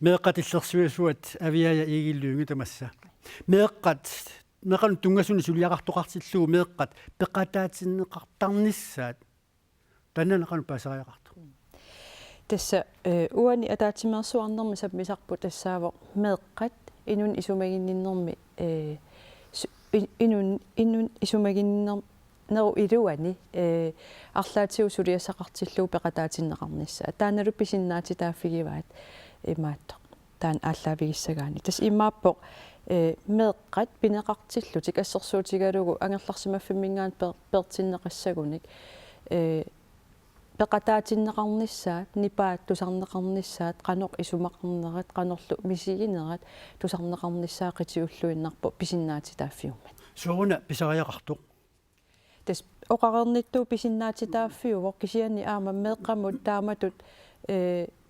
meeqqat illersuisuat aviaya iigilluungi tamassa meeqqat tungasuni suliaqartoqartilluu meeqqat peqataatsinneqartarnissaat tananaqanu paasariaqartu tassa uani ataatimersuarnermi sapmisarpu tassaavo meeqqat inun isumaginninnermi inun isumaginninner neru iluani арлаатиу сулиассақартиллуу пеқатаатиннеқарнissaа тааналу писиннаати тааффигиваат имаатто таан ааллаавигиссагаани тас имааппоқ меэққат пинеқартиллутик ассерсуутигалугу ангерларсимаффиммингаан пертиннеқассагуник пеқатаатиннеқарнissaат нипаат тусарнеқарнissaат қанор исумақарнерат қанорлу мисигинерат тусарнеқарнissaа қитиуллуиннарпо писиннаати тааффиуммат сууна писариақартоқ тас оқарерниттуу писиннаати тааффиувоқ кисиани аама меэққамут тааматут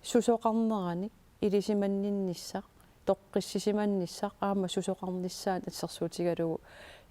сусоқарнерани илисиманнинниссақ тоққиссисиманниссақ аама сусоқарнissaат ассерсуутигалугу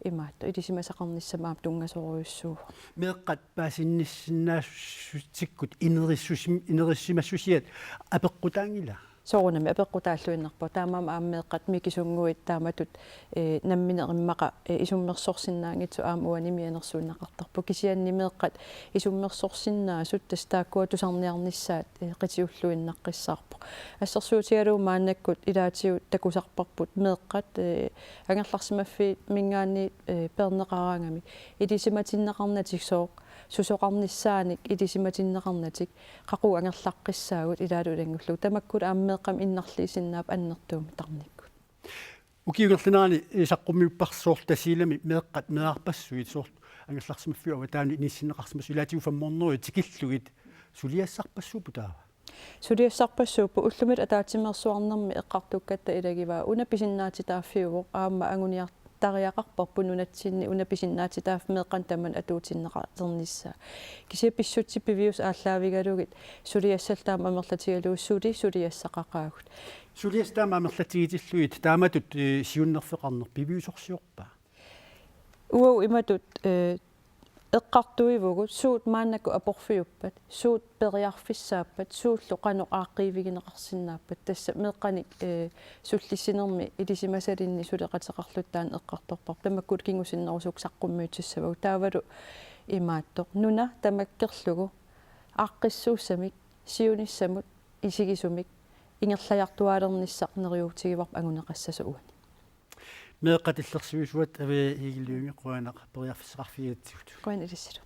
имаатто илисимасақарниссамаап тунгасоруйуссуу меэққат паасиннissинаассутиккут инериссимассусиат апеққутаангила соорунами апеққутааллуиннарпо таамаама ааммеэққат микисунгуит тааматут намминериммақа исуммерсорсиннаангитсу аама уанимианерсуиннақартарпу кисианнимеэққат исуммерсорсиннаасут тастааккуа тусарниарнissaат қитиуллуиннаққиссаарпо ассерсуутигалуу мааннаккут илаатиут такусарпарпут меэққат ангерларсимаффи мингаани пернеқараангами илисиматиннеқарнатик соо сусоқарнissaаник илисиматиннеқарнатик қақу ангерлаққиссаагут илаалулангуллу тамаккут ааммеэққам иннарлиисиннаап аннертууми тарниккут укиугерлинерани исаққумиуппарсуор тасиилами меэққат меарпассуит суорт ангерларсимаффиуа таани иниссиннеқарсимас илаатиу фамморнеруи тикиллугит сулиассарпассуупу таава сулиассарпассуупу уллумит атаатимерсуарнерми эққартуккатта илагиваа уна писиннаати тааффиувоқ аама ангуниар тариақарпарпу нунатсинни уна писиннаати тааф меэққан таман атуутиннеқарнissaа кисиаписсутси пивиус ааллаавигалугит сулиассалтаама амерлатигалууссуули сулиассақақаагут сулиастаама амерлатигитиллуит тааматут сиуннерфеқарнер пивиусорсиорпаа уау иматут эққартуивугут суут мааннаку апорфиуппат суут периарфиссааппат сууллу қано ааққиивигинеқарсинааппат тасса меққаник суллиссинерми илисимасалинни сулеқатеқарлуттаан эққарторпар тамаккут кингусиннерусук саққуммиутиссавау таавалу имааттоқ нуна тамаккерлугу ааққиссууссамик сиуниссамут исигисумик ингерлаяртуалерниссақ нериуутигиварп агунеқассасу уани meeqqat illersuisuat avia iigilluungi quanaq periarfissaqarfigattigut quan ilissulu